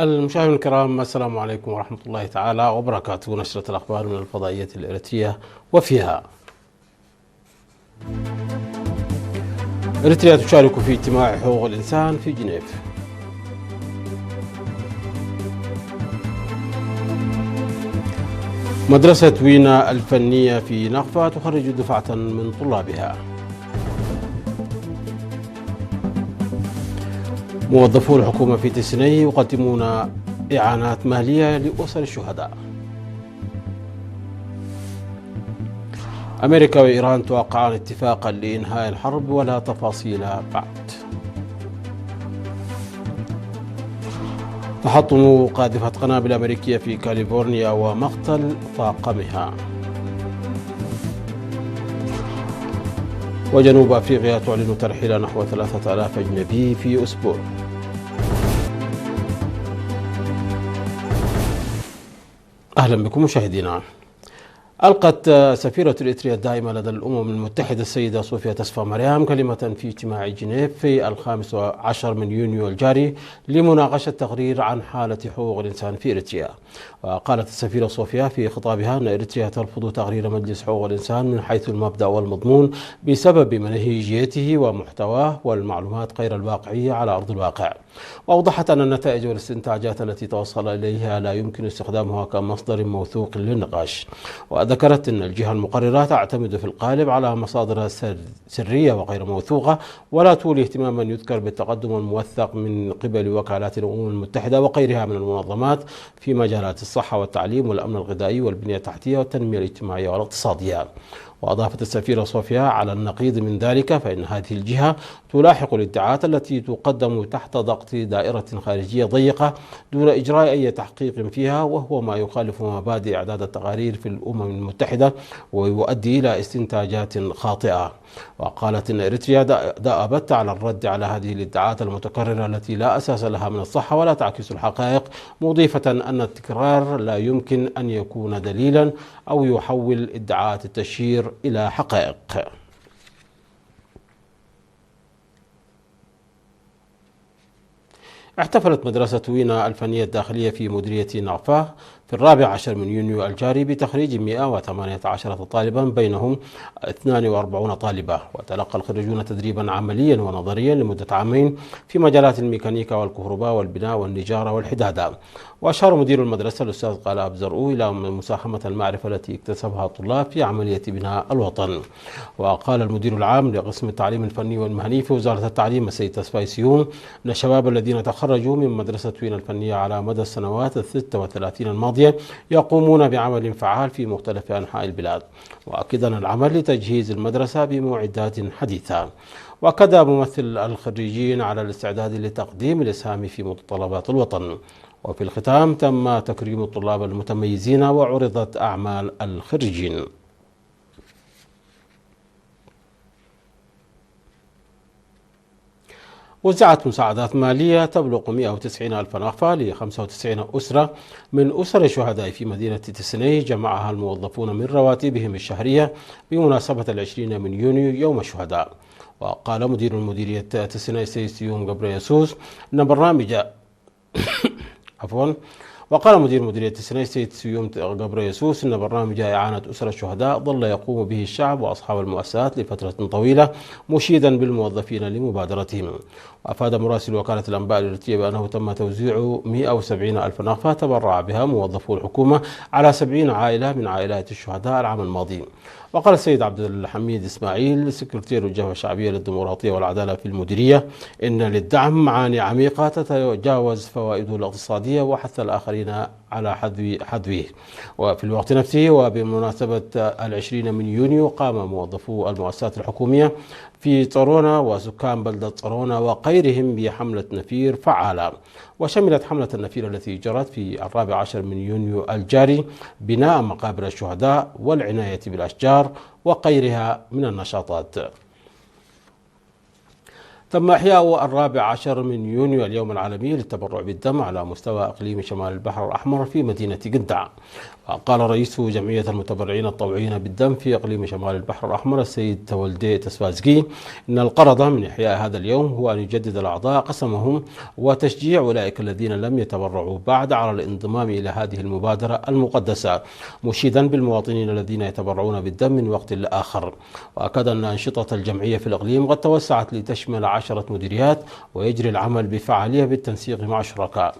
المشاهدين الكرام، السلام عليكم ورحمة الله تعالى وبركاته. نشرة الأخبار من الفضائية الإريترية، وفيها: إريتريا تشارك في اجتماع حقوق الإنسان في جنيف. مدرسة وينا الفنية في نقفة تخرج دفعة من طلابها. موظفو الحكومة في تسني يقدمون إعانات مالية لأسر الشهداء. أمريكا وإيران توقعان اتفاقا لإنهاء الحرب ولا تفاصيل بعد. تحطم قاذفة قنابل أمريكية في كاليفورنيا ومقتل طاقمها. وجنوب أفريقيا تعلن ترحيل نحو 3000 أجنبي في أسبوع. أهلا بكم مشاهدينا. ألقت سفيرة إريتريا الدائمة لدى الأمم المتحدة السيدة صوفيا تسفا مريم كلمة في اجتماع جنيف في 15 من يونيو الجاري لمناقشة تقرير عن حالة حقوق الإنسان في إريتريا. وقالت السفيرة صوفيا في خطابها أن إريتريا ترفض تقرير مجلس حقوق الإنسان من حيث المبدأ والمضمون بسبب منهجيته ومحتواه والمعلومات غير الواقعية على أرض الواقع. وأوضحت أن النتائج والاستنتاجات التي توصل إليها لا يمكن استخدامها كمصدر موثوق للنقاش. وذكرت أن الجهة المقررة تعتمد في الغالب على مصادر سرية وغير موثوقة، ولا تولي اهتماما يذكر بالتقدم الموثق من قبل وكالات الأمم المتحدة وغيرها من المنظمات في مجالات الصحة والتعليم والأمن الغذائي والبنية التحتية والتنمية الاجتماعية والاقتصادية. وأضافت السفيرة صوفيا على النقيض من ذلك فإن هذه الجهة تلاحق الادعاءات التي تقدم تحت ضغط دائرة خارجية ضيقة دون إجراء أي تحقيق فيها، وهو ما يخالف مبادئ إعداد التقارير في الأمم المتحدة ويؤدي إلى استنتاجات خاطئة. وقالت إن إريتريا دأبت على الرد على هذه الادعاءات المتكررة التي لا أساس لها من الصحة ولا تعكس الحقائق، مضيفة أن التكرار لا يمكن أن يكون دليلا أو يحول ادعاءات التشهير إلى حقائق. احتفلت مدرسة وينا الفنية الداخلية في مديرية نقفة في 14 من يونيو الجاري بتخريج 118 طالبا بينهم 42 طالبة. وتلقى الخريجون تدريبا عمليا ونظريا لمدة عامين في مجالات الميكانيكا والكهرباء والبناء والنجارة والحدادة. وأشار مدير المدرسة الأستاذ قلاب زرؤو إلى مساهمة المعرفة التي اكتسبها الطلاب في عملية بناء الوطن. وقال المدير العام لقسم التعليم الفني والمهني في وزارة التعليم السيد تسفاي سيوم أن الشباب الذين تخرجوا من مدرسة وينا الفنية على مدى السنوات 36 الماضية يقومون بعمل فعال في مختلف أنحاء البلاد. وأكد أن العمل لتجهيز المدرسة بمعدات حديثة. وأكد ممثل الخريجين على الاستعداد لتقديم الإسهام في متطلبات الوطن. وفي الختام تم تكريم الطلاب المتميزين وعرضت أعمال الخريجين. وزعت مساعدات مالية تبلغ 190 ألف نقفة ل 95 أسرة من أسر الشهداء في مدينة تسني جمعها الموظفون من رواتبهم الشهرية بمناسبة 20 من يونيو يوم الشهداء. وقال مدير المديرية تسني السيد سيوم غبريسوس أن برنامج وقال مدير مديرية تسني السيد سيوم غبريسوس أن برنامج إعانة أسر الشهداء ظل يقوم به الشعب وأصحاب المؤسسات لفترة طويلة، مشيدا بالموظفين لمبادرتهم. وأفاد مراسل وكالة الأنباء الإريترية بأنه تم توزيع 170 ألف نقفة تبرع بها موظفو الحكومة على 70 عائلة من عائلات الشهداء العام الماضي. وقال السيد عبد الحميد إسماعيل سكرتير الجبهة الشعبية للديمقراطية والعدالة في المديرية إن للدعم معاني عميقة تتجاوز فوائده الاقتصادية وحث الآخرين على حذوه. وفي الوقت نفسه وبمناسبة 20 من يونيو قام موظفو المؤسسات الحكومية في طرونا وسكان بلدة طرونا وغيرهم بحملة نفير فعالة. وشملت حملة النفير التي جرت في 14 من يونيو الجاري بناء مقابر الشهداء والعناية بالأشجار وغيرها من النشاطات. تم إحياء 14 من يونيو اليوم العالمي للتبرع بالدم على مستوى إقليم شمال البحر الأحمر في مدينة قندع. وقال رئيس جمعية المتبرعين الطوعيين بالدم في إقليم شمال البحر الأحمر السيد تولدي تسفازقي إن الغرض من إحياء هذا اليوم هو أن يجدد الأعضاء قسمهم وتشجيع أولئك الذين لم يتبرعوا بعد على الانضمام إلى هذه المبادرة المقدسة، مشيدا بالمواطنين الذين يتبرعون بالدم من وقت لآخر. وأكد أن أنشطة الجمعية في الإقليم قد توسعت لتشمل 10 مديريات ويجري العمل بفعالية بالتنسيق مع الشركاء.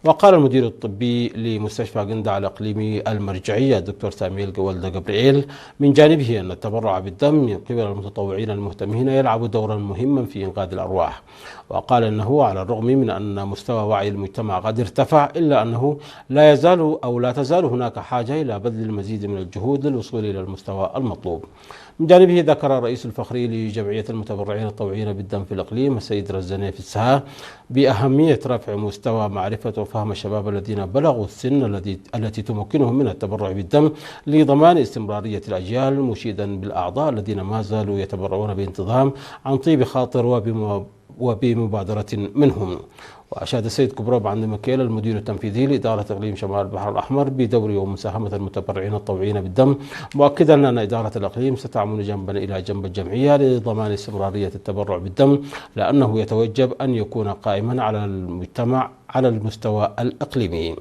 وقال المدير الطبي لمستشفى قندع الإقليمي المرجعية الدكتور ساميل قولد جبريل من جانبه أن التبرع بالدم من قبل المتطوعين المهتمين يلعب دورا مهما في إنقاذ الأرواح. وقال أنه على الرغم من أن مستوى وعي المجتمع قد ارتفع إلا أنه لا تزال هناك حاجة إلى بذل المزيد من الجهود للوصول إلى المستوى المطلوب. من جانبه ذكر الرئيس الفخري لجمعية المتبرعين الطوعيين بالدم في الإقليم السيد رزاني في السها بأهمية رفع مستوى معرفة وفهم الشباب الذين بلغوا السن التي تمكنهم من التبرع بالدم لضمان استمرارية الأجيال، مشيدا بالأعضاء الذين ما زالوا يتبرعون بانتظام عن طيب خاطر وبمبادرة منهم. وأشاد السيد كبروب عند مكيل المدير التنفيذي لإدارة إقليم شمال البحر الأحمر بدور ومساهمة المتبرعين الطوعيين بالدم، مؤكدا أن إدارة الإقليم ستعمل جنبا إلى جنب الجمعية لضمان استمرارية التبرع بالدم، لأنه يتوجب أن يكون قائما على المجتمع على المستوى الإقليمي.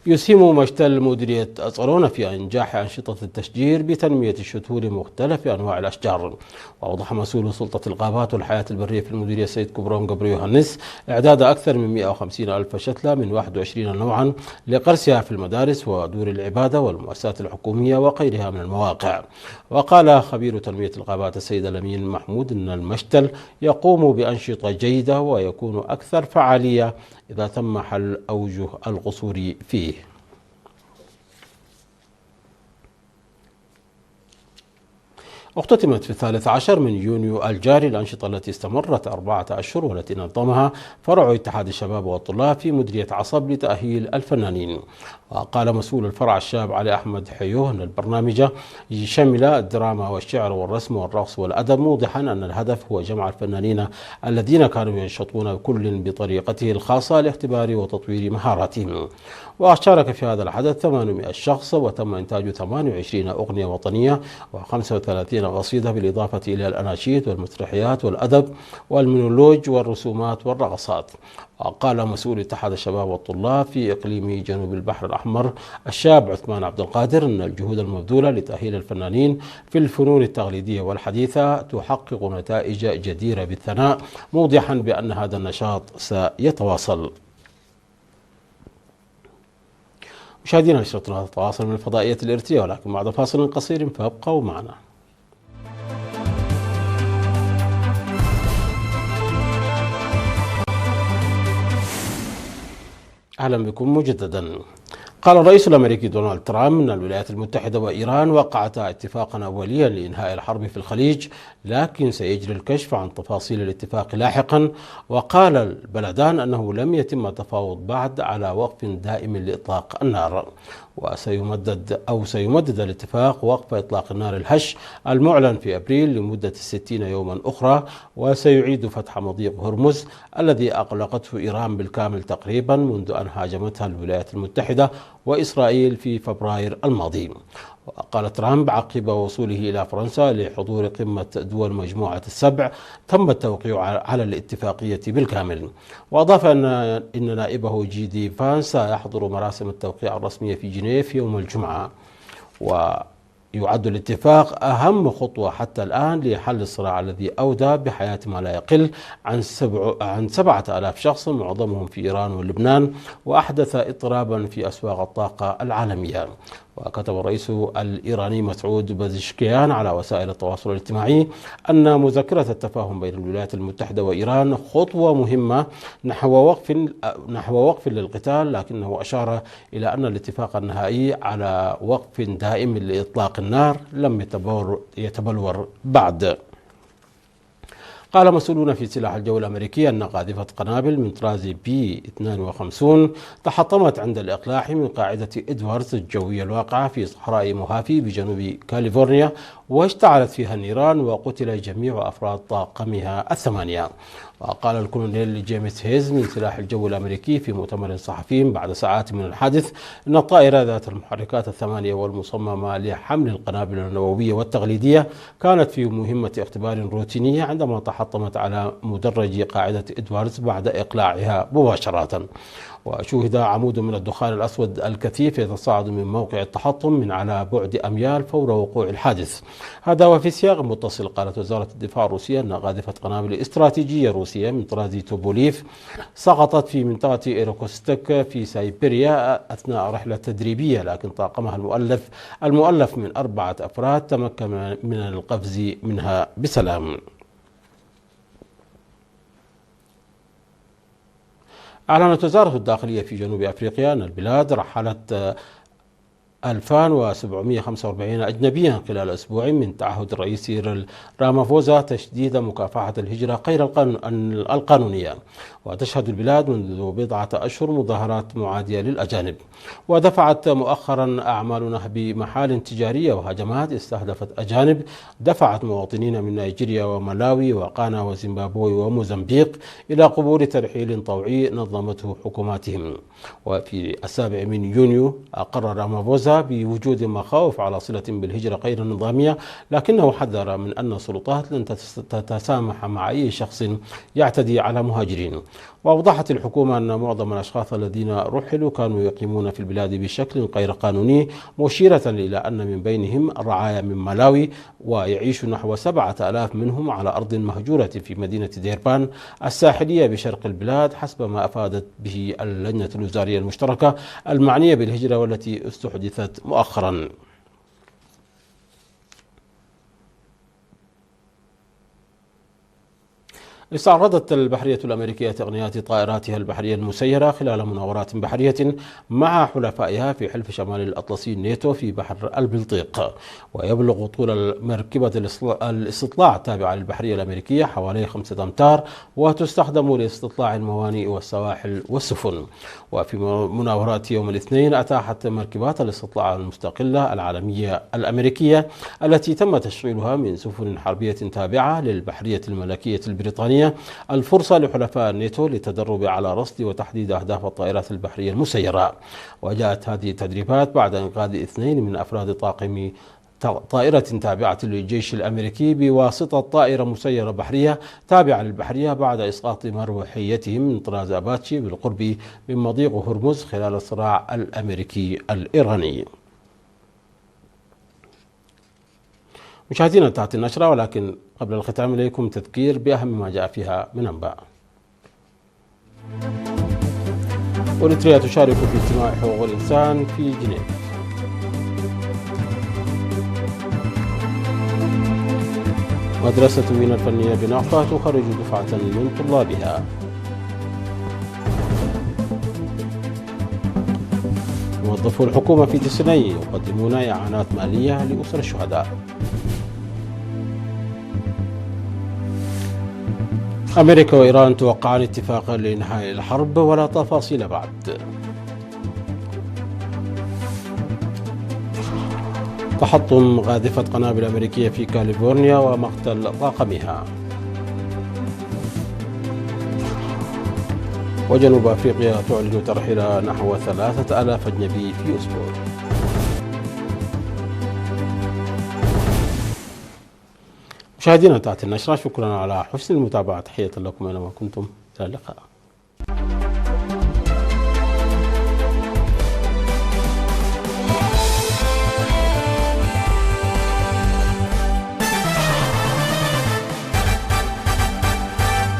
يسهم مشتل مديرية أصالون في إنجاح أنشطة التشجير بتنمية الشتول مختلف أنواع الأشجار. وأوضح مسؤول سلطة الغابات والحياة البرية في المديرية السيد كبرون جبري يوهنس إعداد أكثر من 150 ألف شتلة من 21 نوعا لقرسها في المدارس ودور العبادة والمؤسسات الحكومية وغيرها من المواقع. وقال خبير تنمية الغابات السيد الأمين محمود أن المشتل يقوم بأنشطة جيدة ويكون أكثر فعالية إذا تم حل أوجه القصور فيه. اختتمت في 13 من يونيو الجاري الأنشطة التي استمرت 4 أشهر والتي نظمها فرع اتحاد الشباب والطلاب في مديرية عصب لتأهيل الفنانين. وقال مسؤول الفرع الشاب علي أحمد حيوه أن البرنامج شمل الدراما والشعر والرسم والرقص والأدب، موضحا أن الهدف هو جمع الفنانين الذين كانوا ينشطون كل بطريقته الخاصة لاختبار وتطوير مهاراتهم. وشارك في هذا الحدث 800 شخص، وتم إنتاج 28 أغنية وطنية و35 قصيدة بالإضافة إلى الأناشيد والمسرحيات والأدب والمونولوج والرسومات والرقصات. وقال مسؤول اتحاد الشباب والطلاب في إقليم جنوب البحر الأحمر الشاب عثمان عبد القادر أن الجهود المبذولة لتأهيل الفنانين في الفنون التقليدية والحديثة تحقق نتائج جديرة بالثناء، موضحا بأن هذا النشاط سيتواصل. مشاهدينا، نشرتنا تتواصل من فضائية الإرتيا، ولكن بعد فاصل قصير فابقوا معنا. أهلا بكم مجددا. قال الرئيس الأمريكي دونالد ترامب أن الولايات المتحدة وإيران وقعتا اتفاقا أوليا لإنهاء الحرب في الخليج، لكن سيجري الكشف عن تفاصيل الاتفاق لاحقا. وقال البلدان أنه لم يتم التفاوض بعد على وقف دائم لإطلاق النار، سيمدد الاتفاق وقف إطلاق النار الهش المعلن في أبريل لمدة 60 يوما أخرى، وسيعيد فتح مضيق هرمز الذي أغلقته إيران بالكامل تقريبا منذ أن هاجمتها الولايات المتحدة وإسرائيل في فبراير الماضي. وقال ترامب عقب وصوله إلى فرنسا لحضور قمة دول مجموعة السبع تم التوقيع على الاتفاقية بالكامل. وأضاف إن نائبه جي دي فانس سيحضر مراسم التوقيع الرسمية في جنيف يوم الجمعة. ويعد الاتفاق أهم خطوة حتى الآن لحل الصراع الذي أودى بحياة ما لا يقل عن 7,000 شخص معظمهم في إيران ولبنان، وأحدث اضطرابا في أسواق الطاقة العالمية. وكتب الرئيس الإيراني مسعود بازشكيان على وسائل التواصل الاجتماعي أن مذكرة التفاهم بين الولايات المتحدة وإيران خطوة مهمة نحو وقف للقتال، لكنه أشار إلى أن الاتفاق النهائي على وقف دائم لإطلاق النار لم يتبلور بعد. قال مسؤولون في سلاح الجو الأمريكي أن قاذفة قنابل من طراز بي 52 تحطمت عند الإقلاع من قاعدة إدواردز الجوية الواقعة في صحراء موهافي بجنوب كاليفورنيا، واشتعلت فيها النيران وقتل جميع أفراد طاقمها الثمانية. وقال الكولونيل جيمس هيز من سلاح الجو الأمريكي في مؤتمر صحفي بعد ساعات من الحادث أن الطائرة ذات المحركات الثمانية والمصممة لحمل القنابل النووية والتقليدية كانت في مهمة اختبار روتينية عندما تحطمت على مدرج قاعدة إدواردز بعد إقلاعها مباشرة. وشوهد عمود من الدخان الأسود الكثيف يتصاعد من موقع التحطم من على بعد أميال فور وقوع الحادث. هذا وفي سياق متصل قالت وزارة الدفاع الروسية أن قاذفة قنابل استراتيجية روسية من طراز توبوليف سقطت في منطقة إيروكوستك في سيبيريا أثناء رحلة تدريبية، لكن طاقمها المؤلف من 4 أفراد تمكن من القفز منها بسلام. أعلنت وزارة الداخلية في جنوب أفريقيا أن البلاد رحلت 2745 أجنبيا خلال أسبوع من تعهد الرئيس سيريل رامافوزا تشديد مكافحة الهجرة غير القانونية. وتشهد البلاد منذ بضعة أشهر مظاهرات معادية للأجانب، ودفعت مؤخرا أعمال نهب محال تجارية وهجمات استهدفت أجانب دفعت مواطنين من نيجيريا وملاوي وغانا وزيمبابوي وموزمبيق إلى قبول ترحيل طوعي نظمته حكوماتهم. وفي 7 يونيو أقر رامافوزا بوجود مخاوف على صلة بالهجرة غير النظامية، لكنه حذر من أن السلطات لن تتسامح مع أي شخص يعتدي على مهاجرين. وأوضحت الحكومة أن معظم الأشخاص الذين رحلوا كانوا يقيمون في البلاد بشكل غير قانوني، مشيرة إلى أن من بينهم الرعايا من ملاوي، ويعيش نحو 7000 منهم على أرض مهجورة في مدينة ديربان الساحلية بشرق البلاد، حسب ما أفادت به اللجنة الوزارية المشتركة المعنية بالهجرة والتي استحدثت مؤخرا. استعرضت البحرية الأمريكية تقنيات طائراتها البحرية المسيرة خلال مناورات بحرية مع حلفائها في حلف شمال الأطلسي ناتو في بحر البلطيق. ويبلغ طول مركبة الاستطلاع التابعة للبحرية الأمريكية حوالي 5 أمتار، وتستخدم لاستطلاع الموانئ والسواحل والسفن. وفي مناورات يوم الاثنين أتاحت مركبات الاستطلاع المستقلة العالمية الأمريكية التي تم تشغيلها من سفن حربية تابعة للبحرية الملكية البريطانية الفرصة لحلفاء الناتو للتدرب على رصد وتحديد أهداف الطائرات البحرية المسيرة. وجاءت هذه التدريبات بعد إنقاذ 2 من أفراد طاقم طائرة تابعة للجيش الأمريكي بواسطة طائرة مسيرة بحرية تابعة للبحرية بعد إسقاط مروحيتهم من طراز أباتشي بالقرب من مضيق هرمز خلال الصراع الأمريكي الإيراني. مشاهدينا، انتهت النشرة، ولكن قبل الختام إليكم تذكير بأهم ما جاء فيها من أنباء. أريتريا تشارك في اجتماع حقوق الإنسان في جنيف. مدرسة وين الفنية بنافع تخرج دفعة من طلابها. موظفو الحكومة في ديسني يقدمون إعانات مالية لأسر الشهداء. أمريكا وإيران توقعان اتفاقا لإنهاء الحرب ولا تفاصيل بعد. تحطم قاذفة قنابل أمريكية في كاليفورنيا ومقتل طاقمها. وجنوب أفريقيا تعلن ترحيل نحو 3000 أجنبي في أسبوع. مشاهدينا، انتهت النشرة. شكرا على حسن المتابعة. تحية لكم أينما كنتم. إلى اللقاء.